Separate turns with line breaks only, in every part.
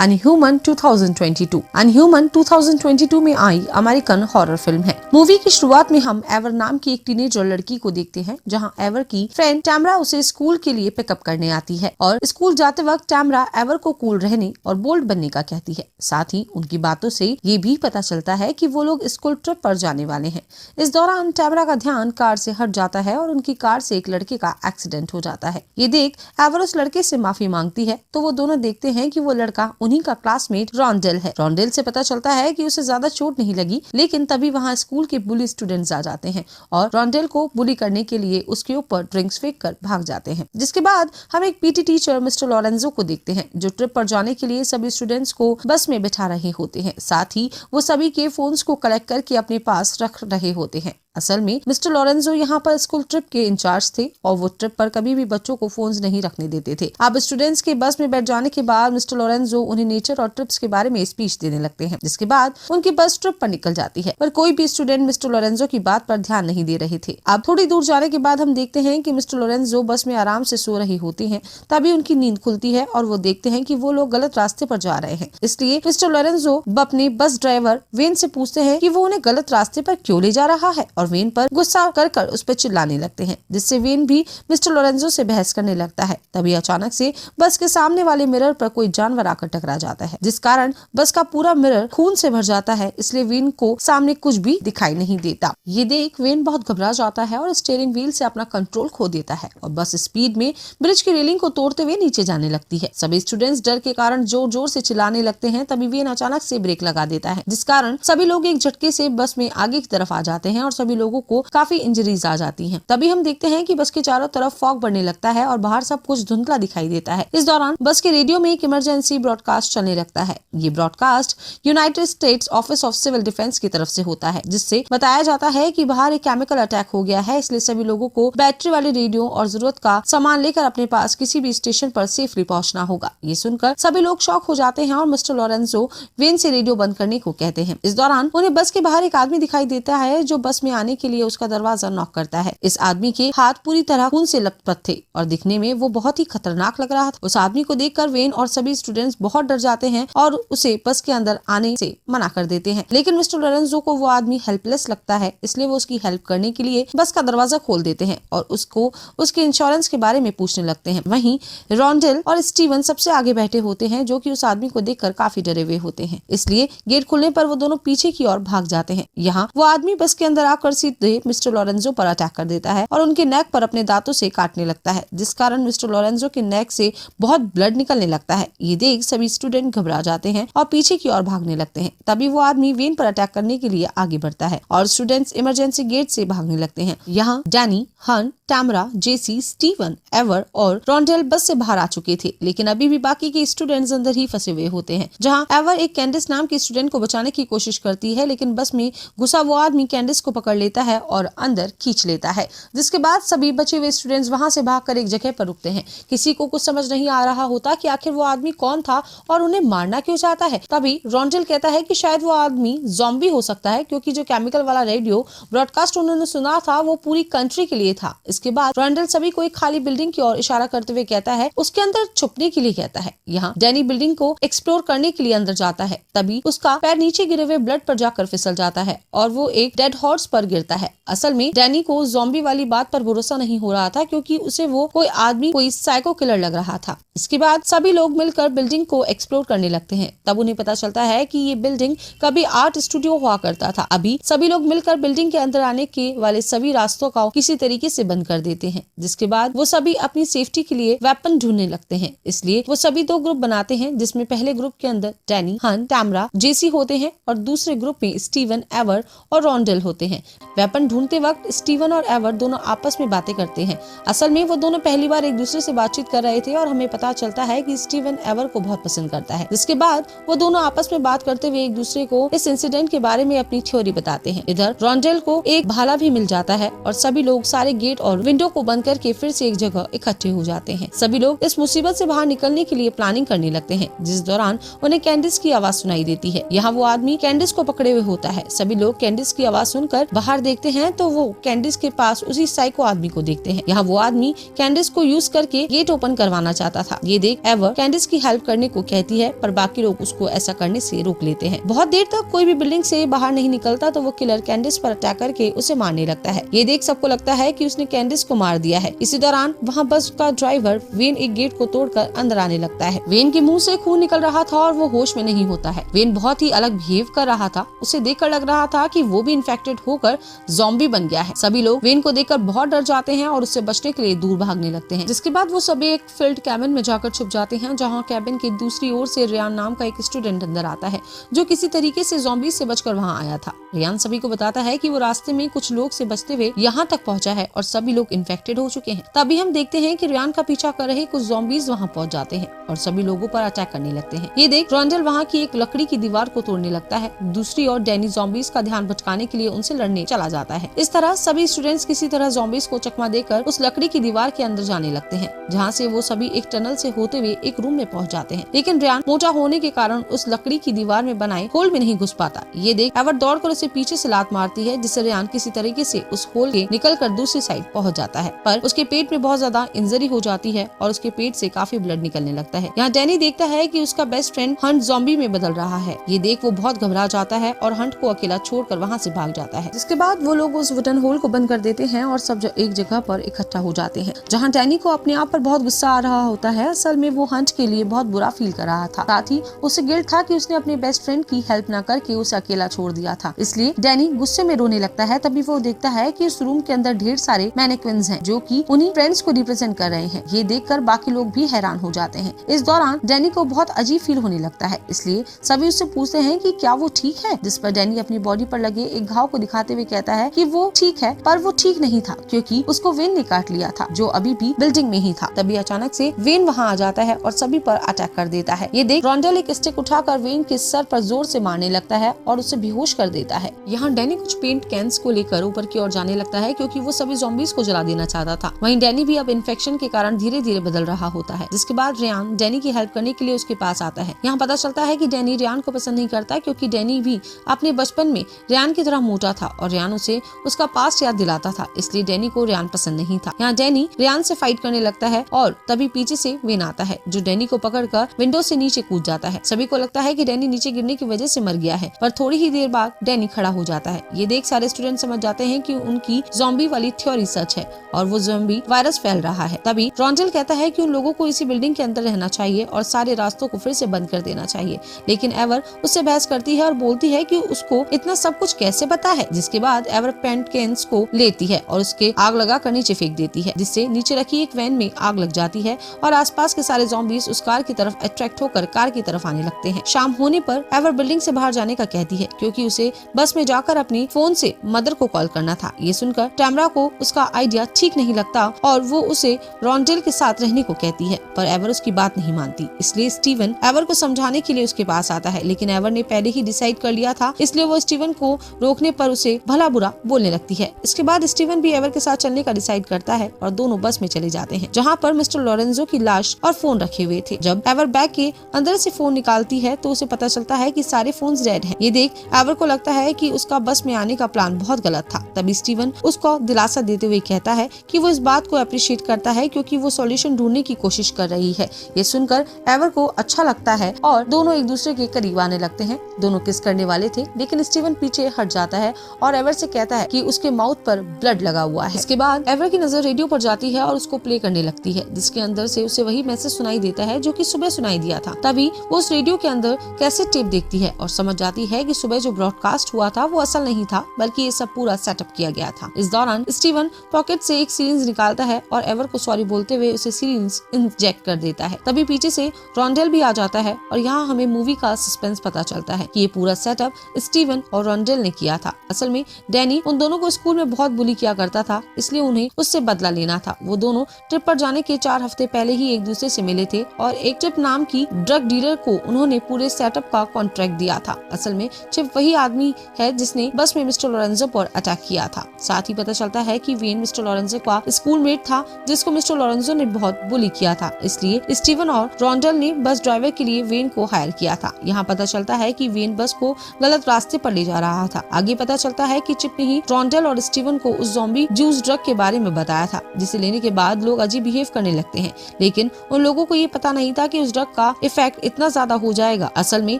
Unhuman 2022। Unhuman 2022 में आई American horror film है। Movie की शुरुआत में हम एवर नाम की एक टीनेजर लड़की को देखते हैं, जहां एवर की फ्रेंड टैमरा उसे स्कूल के लिए पिकअप करने आती है और स्कूल जाते वक्त टैमरा एवर को कूल रहने और बोल्ड बनने का कहती है। साथ ही उनकी बातों से ये भी पता चलता है कि वो लोग स्कूल ट्रिप पर जाने वाले हैं। इस दौरान टैमरा का ध्यान कार से हट जाता है और उनकी कार से एक लड़के का एक्सीडेंट हो जाता है। ये देख एवर उस लड़के से माफी मांगती है तो वो दोनों देखते हैं कि वो लड़का उन्हीं का क्लासमेट रॉन्डेल है। रॉन्डेल से पता चलता है कि उसे ज्यादा चोट नहीं लगी, लेकिन तभी वहाँ स्कूल के बुली स्टूडेंट्स आ जाते हैं और रॉन्डेल को बुली करने के लिए उसके ऊपर ड्रिंक्स फेंक कर भाग जाते हैं। जिसके बाद हम एक पीटी टीचर मिस्टर लॉरेंजो को देखते हैं, जो ट्रिप पर जाने के लिए सभी स्टूडेंट्स को बस में बिठा रहे होते हैं। साथ ही वो सभी के फोन्स को कलेक्ट करके अपने पास रख रहे होते हैं। असल में मिस्टर लॉरेंजो यहाँ पर स्कूल ट्रिप के इंचार्ज थे और वो ट्रिप पर कभी भी बच्चों को फोन्स नहीं रखने देते थे। अब स्टूडेंट्स के बस में बैठ जाने के बाद मिस्टर लॉरेंजो उन्हें नेचर और ट्रिप्स के बारे में स्पीच देने लगते हैं, जिसके बाद उनकी बस ट्रिप पर निकल जाती है। पर कोई भी स्टूडेंट मिस्टर लॉरेंजो की बात पर ध्यान नहीं दे रहे थे। अब थोड़ी दूर जाने के बाद हम देखते हैं कि मिस्टर लॉरेंजो बस में आराम से सो रहे होते हैं। तभी उनकी नींद खुलती है और वो देखते हैं कि वो लोग गलत रास्ते पर जा रहे हैं। इसलिए मिस्टर लॉरेंजो अपने बस ड्राइवर वेन से पूछते हैं कि वो उन्हें गलत रास्ते पर क्यों ले जा रहा है और वेन पर गुस्सा कर उस पर चिल्लाने लगते हैं, जिससे वेन भी मिस्टर लॉरेंजो से बहस करने लगता है। तभी अचानक से बस के सामने वाले मिरर पर कोई जानवर आकर टकरा जाता है, जिस कारण बस का पूरा मिरर खून से भर जाता है। इसलिए वेन को सामने कुछ भी दिखाई नहीं देता। ये देख वेन बहुत घबरा जाता है और स्टीयरिंग व्हील से अपना कंट्रोल खो देता है और बस स्पीड में ब्रिज की रेलिंग को तोड़ते हुए नीचे जाने लगती है। सभी स्टूडेंट्स डर के कारण जोर जोर से चिल्लाने लगते हैं। तभी वेन अचानक से ब्रेक लगा देता है, जिस कारण सभी लोग एक झटके से बस में आगे की तरफ आ जाते हैं और सभी लोगों को काफी इंजरीज आ जाती हैं। तभी हम देखते हैं कि बस के चारों तरफ फॉग बढ़ने लगता है और बाहर सब कुछ धुंधला दिखाई देता है। इस दौरान बस के रेडियो में एक इमरजेंसी ब्रॉडकास्ट चलने लगता है। ये broadcast United States office of civil defence की तरफ से होता है, जिससे बताया जाता है कि बाहर एक केमिकल अटैक हो गया है। इसलिए सभी लोगों को बैटरी वाले रेडियो और जरूरत का सामान लेकर अपने पास किसी भी स्टेशन पर सेफली पहुंचना होगा। ये सुनकर सभी लोग शॉक हो जाते हैं और मिस्टर लॉरेंजो वेन से रेडियो बंद करने को कहते हैं। इस दौरान उन्हें बस के बाहर एक आदमी दिखाई देता है, जो बस में आने के लिए उसका दरवाजा नॉक करता है। इस आदमी के हाथ पूरी तरह खून से लथपथ थे और दिखने में वो बहुत ही खतरनाक लग रहा था। उस आदमी को देखकर वेन और सभी स्टूडेंट्स बहुत डर जाते हैं और उसे बस के अंदर आने से मना कर देते हैं। लेकिन मिस्टर लॉरेंजो को वो आदमी हेल्पलेस लगता है, इसलिए वो उसकी हेल्प करने के लिए बस का दरवाजा खोल देते हैं और उसको उसके इंश्योरेंस के बारे में पूछने लगते हैं। वहीं रॉन्डेल और स्टीवन सबसे आगे बैठे होते हैं, जो कि उस आदमी को देखकर काफी डरे हुए होते हैं। इसलिए गेट खुलने पर वो दोनों पीछे की ओर भाग जाते हैं। यहाँ वो आदमी बस के अंदर आकर सीधे मिस्टर लॉरेंजो पर अटैक कर देता है और उनके नेक पर अपने दांतों से काटने लगता है, जिस कारण मिस्टर लॉरेंजो के नेक से बहुत ब्लड निकलने लगता है। ये देख सभी स्टूडेंट घबरा जाते हैं और पीछे की ओर भागने लगते हैं। तभी वो आदमी वेन पर अटैक करने के लिए आगे बढ़ता है और स्टूडेंट्स इमरजेंसी गेट से भागने लगते हैं। यहाँ डैनी, हन, टैमरा, जेसी, स्टीवन, एवर और रॉन्डेल बस से बाहर आ चुके थे, लेकिन अभी भी बाकी के स्टूडेंट्स अंदर ही फंसे हुए होते हैं। जहाँ एवर एक कैंडिस नाम की स्टूडेंट को बचाने की कोशिश करती है, लेकिन बस में घुसा वो आदमी कैंडिस को पकड़ लेता है और अंदर खींच लेता है। जिसके बाद सभी बचे हुए स्टूडेंट्स वहां से भागकर एक जगह पर रुकते हैं। किसी को कुछ समझ नहीं आ रहा होता कि आखिर वो आदमी कौन था और उन्हें मारना क्यों चाहता है। तभी रॉन्डेल कहता है कि शायद वो आदमी ज़ॉम्बी हो सकता है, क्योंकि जो केमिकल वाला रेडियो ब्रॉडकास्ट उन्होंने सुना था वो पूरी कंट्री के लिए था। इसके बाद रॉन्डेल सभी को एक खाली बिल्डिंग की ओर इशारा करते हुए कहता है उसके अंदर छुपने के लिए कहता है। यहाँ डैनी बिल्डिंग को एक्सप्लोर करने के लिए अंदर जाता है। तभी उसका पैर नीचे गिरे हुए ब्लड पर जाकर फिसल जाता है और वो एक डेड हॉर्स पर गिरता है। असल में डैनी को ज़ॉम्बी वाली बात पर भरोसा नहीं हो रहा था, क्योंकि उसे वो कोई आदमी कोई साइको किलर लग रहा था। इसके बाद सभी लोग मिलकर बिल्डिंग को एक्सप्लोर करने लगते हैं। तब उन्हें पता चलता है कि ये बिल्डिंग कभी आर्ट स्टूडियो हुआ करता था। अभी सभी लोग मिलकर बिल्डिंग के अंदर आने के वाले सभी रास्तों का किसी तरीके से बंद कर देते हैं, जिसके बाद वो सभी अपनी सेफ्टी के लिए वेपन ढूंढने लगते हैं। इसलिए वो सभी दो ग्रुप बनाते हैं, जिसमें पहले ग्रुप के अंदर डैनी, हन, टैमरा, जेसी होते हैं और दूसरे ग्रुप में स्टीवन, एवर और रॉन्डेल होते हैं। वेपन ढूंढते वक्त स्टीवन और एवर दोनों आपस में बातें करते हैं। असल में वो दोनों पहली बार एक दूसरे से बातचीत कर रहे थे और हमें पता चलता है कि स्टीवन एवर को बहुत पसंद करता है। जिसके बाद वो दोनों आपस में बात करते हुए एक दूसरे को इस इंसिडेंट के बारे में अपनी थ्योरी बताते हैं। इधर रॉन्डेल को एक भाला भी मिल जाता है और सभी लोग सारे गेट और विंडो को बंद करके फिर से एक जगह इकट्ठे हो जाते हैं। सभी लोग इस मुसीबत से बाहर निकलने के लिए प्लानिंग करने लगते हैं, जिस दौरान उन्हें कैंडिस की आवाज सुनाई देती है। यहाँ वो आदमी कैंडिस को पकड़े हुए होता है। सभी लोग कैंडिस की आवाज सुनकर बाहर देखते हैं तो वो कैंडिस के पास उसी साइको आदमी को देखते हैं। यहाँ वो आदमी कैंडिस को यूज करके गेट ओपन करवाना चाहता था। ये देख एवर कैंडिस की हेल्प करने को कहती है, पर बाकी लोग उसको ऐसा करने से रोक लेते हैं। बहुत देर तक कोई भी बिल्डिंग से बाहर नहीं निकलता तो वो किलर कैंडिस पर अटैक करके उसे मारने लगता है। ये देख सबको लगता है कि उसने कैंडिस को मार दिया है। इसी दौरान वहाँ बस का ड्राइवर वेन एक गेट को तोड़कर अंदर आने लगता है। वेन के मुंह से खून निकल रहा था और वो होश में नहीं होता है। वेन बहुत ही अलग बिहेव कर रहा था। उसे देखकर लग रहा था कि वो भी इन्फेक्टेड होकर ज़ॉम्बी बन गया है। सभी लोग वेन को देखकर बहुत डर जाते हैं और उससे बचने के लिए दूर भागने लगते हैं। जिसके बाद वो सभी एक फील्ड कैबिन में जाकर छुप जाते हैं, जहाँ कैबिन की दूसरी ओर से रियान नाम का एक स्टूडेंट अंदर आता है, जो किसी तरीके से ज़ॉम्बी से बचकर वहाँ आया था। रियान सभी को बताता है कि वो रास्ते में कुछ लोग से बचते हुए यहाँ तक पहुँचा है और सभी लोग इन्फेक्टेड हो चुके हैं। तभी हम देखते हैं कि रियान का पीछा कर रहे कुछ ज़ॉम्बीज वहाँ पहुँच जाते हैं और सभी लोगों पर अटैक करने लगते हैं। ये देख रॉन्डेल वहाँ की एक लकड़ी की दीवार को तोड़ने लगता है। दूसरी ओर डैनी ज़ॉम्बीज का ध्यान भटकाने के लिए उनसे लड़ने चला जाता है। इस तरह सभी स्टूडेंट्स किसी तरह ज़ॉम्बीज को चकमा देकर उस लकड़ी की दीवार के अंदर जाने लगते हैं, जहाँ से वो सभी एक टनल से होते हुए एक रूम में पहुँच जाते हैं। लेकिन रियान मोटा होने के कारण उस लकड़ी की दीवार में बनाए होल में नहीं घुस पाता। ये देख एवर दौड़कर उसे पीछे से लात मारती है, जिससे रियान किसी तरीके से उस होल के निकलकर दूसरी साइड पहुँच जाता है, पर उसके पेट में बहुत ज्यादा इंजरी हो जाती है और उसके पेट से काफी ब्लड निकलने लगता है। यहाँ डैनी देखता है कि उसका बेस्ट फ्रेंड हंट ज़ॉम्बी में बदल रहा है। ये देख वो बहुत घबरा जाता है और हंट को अकेला छोड़कर वहाँ से भाग जाता है। जिसके बाद वो लोग उस वुडन होल को बंद कर देते हैं और सब एक जगह पर इकट्ठा हो जाते हैं, जहाँ डैनी को अपने आप पर बहुत गुस्सा आ रहा होता है। असल में वो हंट के लिए बहुत बुरा फील कर रहा था। साथ ही उसे गिल्ट था कि उसने अपने बेस्ट फ्रेंड की हेल्प न करके उसे अकेला छोड़ दिया था। इसलिए डैनी गुस्से में रोने लगता है। तभी वो देखता है कि उस रूम के अंदर ढेर सारे मैनेक्विन्स हैं, जो कि उन्हीं फ्रेंड्स को रिप्रेजेंट कर रहे हैं। ये देखकर बाकी लोग भी हैरान हो जाते हैं। इस दौरान डैनी को बहुत अजीब फील होने लगता है, इसलिए सभी उससे पूछते हैं कि क्या वो ठीक है। जिस पर डैनी अपनी बॉडी पर लगे एक घाव को दिखाते हुए कहता है कि वो ठीक है, पर वो ठीक नहीं था क्योंकि उसको वेन ने काट लिया था, जो अभी भी बिल्डिंग में ही था। तभी अचानक से वेन वहाँ आ जाता है और सभी पर अटैक कर देता है। ये देख रॉन्डेल एक स्टिक उठाकर वेन के सर पर जोर से मारने लगता है और उसे बेहोश कर देता है। यहाँ डैनी कुछ पेंट कैंस को लेकर ऊपर की ओर जाने लगता है, क्योंकि वो सभी ज़ॉम्बीज को जला देना चाहता था। वहीं डैनी भी अब इन्फेक्शन के कारण धीरे धीरे बदल रहा होता है। जिसके बाद रियान डैनी की हेल्प करने के लिए उसके पास आता है। यहाँ पता चलता है कि डैनी रियान को पसंद नहीं करता, क्योंकि डैनी भी अपने बचपन में रियान की तरह मोटा था और रियान उसे उसका पास्ट याद दिलाता था, इसलिए डैनी को रियान पसंद नहीं था। यहाँ डैनी रियान से फाइट करने लगता है और तभी पीछे से वेन आता है, जो डैनी को पकड़कर विंडो से नीचे कूद जाता है। सभी को लगता है कि डैनी नीचे गिरने की वजह से मर गया है, पर थोड़ी ही देर बाद डैनी खड़ा हो जाता है। ये देख सारे स्टूडेंट समझ जाते हैं कि उनकी ज़ॉम्बी वाली थ्योरी सच है और वो ज़ॉम्बी वायरस फैल रहा है। तभी रॉन्डेल कहता है कि उन लोगों को इसी बिल्डिंग के अंदर रहना चाहिए और सारे रास्तों को फिर से बंद कर देना चाहिए। लेकिन एवर उससे बहस करती है और बोलती है कि उसको इतना सब कुछ कैसे पता है। जिसके बाद एवर पेंट कैंस को लेती है और उसके आग लगा कर नीचे फेंक देती है, जिससे नीचे रखी एक वैन में आग लग जाती है और आसपास के सारे ज़ॉम्बीज उस कार की तरफ अट्रैक्ट होकर कार की तरफ आने लगते हैं। शाम होने पर एवर बिल्डिंग से बाहर जाने का कहती है, क्योंकि उसे बस में जाकर अपनी फोन से मदर को कॉल करना था। ये सुनकर टैमरा को उसका आइडिया ठीक नहीं लगता और वो उसे रॉन्डेल के साथ रहने को कहती है, पर एवर उसकी बात नहीं मानती। इसलिए स्टीवन एवर को समझाने के लिए उसके पास आता है, लेकिन एवर ने पहले ही डिसाइड कर लिया था, इसलिए वो स्टीवन को रोकने पर उसे भला बुरा बोलने लगती है। इसके बाद स्टीवन भी एवर के साथ चलने का डिसाइड करता है और दोनों बस में चले जाते हैं, जहाँ पर मिस्टर लॉरेंजो की लाश और फोन रखे हुए थे। जब एवर बैग के अंदर से फोन निकालती है तो उसे पता चलता है कि सारे फोन्स डेड हैं। ये देख एवर को लगता है कि उसका बस में आने का प्लान बहुत गलत था। तभी स्टीवन उसको दिलासा देते हुए कहता है कि वो इस बात को अप्रिशिएट करता है, क्योंकि वो सॉल्यूशन ढूंढने की कोशिश कर रही है। ये सुनकर एवर को अच्छा लगता है और दोनों एक दूसरे के करीब आने लगते हैं। दोनों किस करने वाले थे, लेकिन स्टीवन पीछे हट जाता है और एवर से कहता है कि उसके माउथ पर ब्लड लगा हुआ है। इसके बाद एवर की नजर रेडियो पर जाती है और उसको प्ले करने लगती है, जिसके अंदर से उसे वही मैसेज सुनाई देता है जो कि सुबह सुनाई दिया था। तभी वो उस रेडियो के अंदर कैसेट टेप देखती है और समझ जाती है कि सुबह जो ब्रॉडकास्ट हुआ था वो असल नहीं था, बल्कि ये सब पूरा सेटअप किया गया था। इस दौरान स्टीवन पॉकेट से एक सिरिंज निकालता है और एवर को सॉरी बोलते हुए उसे सिरिंज इंजेक्ट कर देता है। तभी पीछे से रॉन्डेल भी आ जाता है और यहाँ हमें मूवी का सस्पेंस पता चलता है कि ये पूरा सेटअप स्टीवन और रॉन्डेल ने किया था। असल में डैनी उन दोनों को स्कूल में बहुत बुली किया करता था, इसलिए उन्हें उससे बदला लेना था। वो दोनों ट्रिप पर जाने के 4 हफ्ते पहले ही एक दूसरे से मिले थे और एक चिप नाम की ड्रग डीलर को उन्होंने पूरे सेटअप का कॉन्ट्रैक्ट दिया था। असल में चिप वही आदमी है जिसने बस में मिस्टर लॉरेंजो पर अटैक किया था। साथ ही पता चलता है कि वेन मिस्टर लॉरेंजो का स्कूलमेट था, जिसको मिस्टर लॉरेंजो ने बहुत बुली किया था। इसलिए स्टीवन और रॉन्डेल ने बस ड्राइवर के लिए वेन को हायर किया था। यहाँ पता चलता है कि वेन बस को गलत रास्ते पर ले जा रहा था। आगे पता चलता है कि चिप ने ही रॉन्डेल और स्टीवन को उस ज़ॉम्बी जूस ड्रग के बारे में बताया था, जिसे लेने के बाद लोग अजीब बिहेव करने लगते हैं। लेकिन लेकिन उन लोगों को ये पता नहीं था कि उस ड्रग का इफेक्ट इतना ज्यादा हो जाएगा। असल में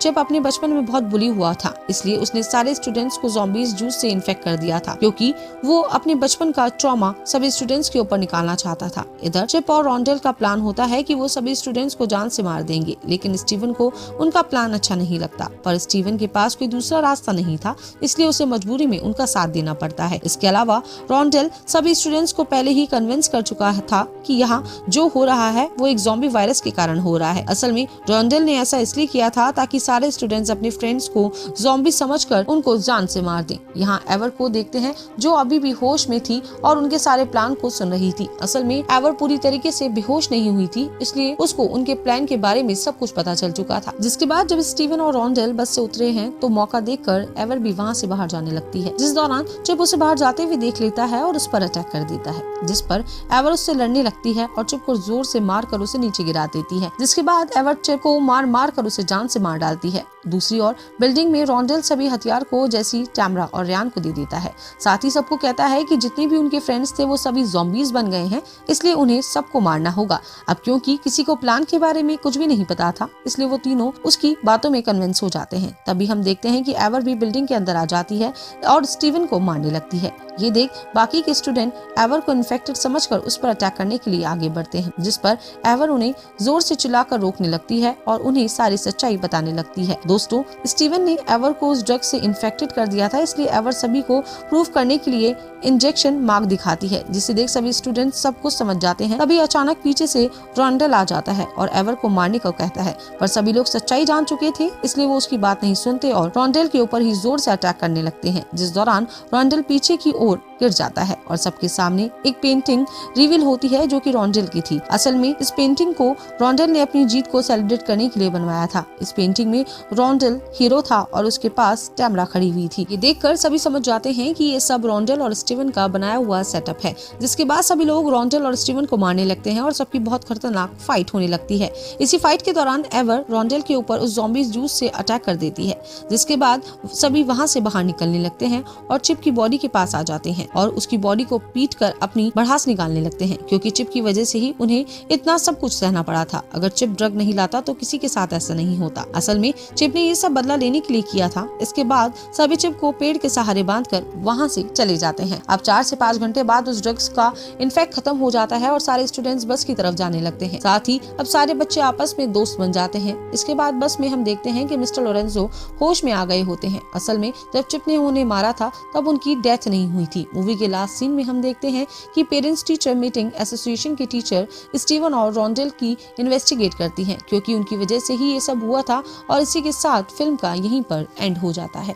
चिप अपने बचपन में बहुत बुली हुआ था, इसलिए उसने सारे स्टूडेंट्स को ज़ॉम्बीज जूस से इन्फेक्ट कर दिया था, क्योंकि वो अपने बचपन का ट्रॉमा सभी स्टूडेंट्स के ऊपर निकालना चाहता था। इधर चिप और रॉन्डेल का प्लान होता है कि वो सभी स्टूडेंट्स को जान से मार देंगे, लेकिन स्टीवन को उनका प्लान अच्छा नहीं लगता। पर स्टीवन के पास कोई दूसरा रास्ता नहीं था, इसलिए उसे मजबूरी में उनका साथ देना पड़ता है। इसके अलावा रॉन्डेल सभी स्टूडेंट्स को पहले ही कन्विंस कर चुका था कि यहाँ जो हो रहा है वो एक ज़ॉम्बी वायरस के कारण हो रहा है। असल में रॉन्डेल ने ऐसा इसलिए किया था ताकि सारे स्टूडेंट्स अपने फ्रेंड्स को ज़ॉम्बी समझकर उनको जान से मार दें। यहाँ एवर को देखते हैं जो अभी भी होश में थी और उनके सारे प्लान को सुन रही थी। असल में एवर पूरी तरीके से बेहोश नहीं हुई थी, इसलिए उसको उनके प्लान के बारे में सब कुछ पता चल चुका था। जिसके बाद जब स्टीवन और रॉन्डेल बस से उतरे हैं तो मौका देखकर एवर भी वहाँ से बाहर जाने लगती है, जिस दौरान चिप उसे बाहर जाते हुए देख लेता है और उस पर अटैक कर देता है, जिस पर एवर उससे लड़ने लगती है और चिप को जोर से मार कर उसे नीचे गिरा देती है। जिसके बाद एवर चिप को मार कर उसे जान से मार डालती है। दूसरी ओर बिल्डिंग में रॉन्डेल सभी हथियार को जैसी टैमरा और रियान को दे देता है। साथ ही सबको कहता है कि जितने भी उनके फ्रेंड्स थे वो सभी ज़ॉम्बीज बन गए हैं, इसलिए उन्हें सबको मारना होगा। अब क्योंकि किसी को प्लान के बारे में कुछ भी नहीं पता था, इसलिए वो तीनों उसकी बातों में कन्विंस हो जाते हैं। तभी हम देखते हैं कि एवर भी बिल्डिंग के अंदर आ जाती है और स्टीवन को मारने लगती है। ये देख बाकी के स्टूडेंट एवर को इन्फेक्टेड समझकर उस पर अटैक करने के लिए आगे बढ़ते हैं, जिस पर एवर उन्हें जोर से चिल्लाकर रोकने लगती है और उन्हें सारी सच्चाई बताने लगती है। दोस्तों, स्टीवन ने एवर को उस ड्रग से इन्फेक्टेड कर दिया था, इसलिए एवर सभी को प्रूव करने के लिए इंजेक्शन मार्क दिखाती है, जिसे देख सभी स्टूडेंट सब कुछ समझ जाते हैं। तभी अचानक पीछे से रॉन्डेल आ जाता है और एवर को मारने को कहता है, पर सभी लोग सच्चाई जान चुके थे, इसलिए वो उसकी बात नहीं सुनते और रॉन्डेल के ऊपर ही जोर से अटैक करने लगते हैं, जिस दौरान रॉन्डेल पीछे की ओर गिर जाता है और सबके सामने एक पेंटिंग रिवील होती है जो कि रॉन्डेल की थी। असल में इस पेंटिंग को रॉन्डेल ने अपनी जीत को सेलिब्रेट करने के लिए बनवाया था। इस पेंटिंग में रॉन्डेल हीरो था और उसके पास टैमरा खड़ी हुई थी। ये देखकर सभी समझ जाते हैं कि ये सब रॉन्डेल और स्टीवन का बनाया हुआ सेटअप है। जिसके बाद सभी लोग रॉन्डेल और स्टीवन को मारने लगते हैं और सबकी बहुत खतरनाक फाइट होने लगती है। इसी फाइट के दौरान एवर रॉन्डेल के ऊपर उस ज़ॉम्बीज जूस से अटैक कर देती है, जिसके बाद सभी वहाँ से बाहर निकलने लगते हैं और चिप की बॉडी के पास आ जाते हैं और उसकी बॉडी को पीट कर अपनी भड़ास निकालने लगते हैं, क्योंकि चिप की वजह से ही उन्हें इतना सब कुछ सहना पड़ा था। अगर चिप ड्रग नहीं लाता तो किसी के साथ ऐसा नहीं होता। असल में चिप ने ये सब बदला लेने के लिए किया था। इसके बाद सभी चिप को पेड़ के सहारे बांधकर वहाँ से चले जाते हैं। अब 4 से 5 घंटे बाद उस ड्रग्स का इन्फेक्ट खत्म हो जाता है और सारे स्टूडेंट्स बस की तरफ जाने लगते हैं। साथ ही अब सारे बच्चे आपस में दोस्त बन जाते हैं। इसके बाद बस में हम देखते हैं कि मिस्टर लोरेंजो होश में आ गए होते हैं। असल में जब चिप ने उन्हें मारा था तब उनकी डेथ नहीं हुई थी। मूवी के लास्ट सीन में हम देखते हैं कि पेरेंट्स टीचर मीटिंग एसोसिएशन के टीचर स्टीवन और रॉन्डेल की इन्वेस्टिगेट करती हैं, क्योंकि उनकी वजह से ही ये सब हुआ था और इसी के साथ फिल्म का यहीं पर एंड हो जाता है।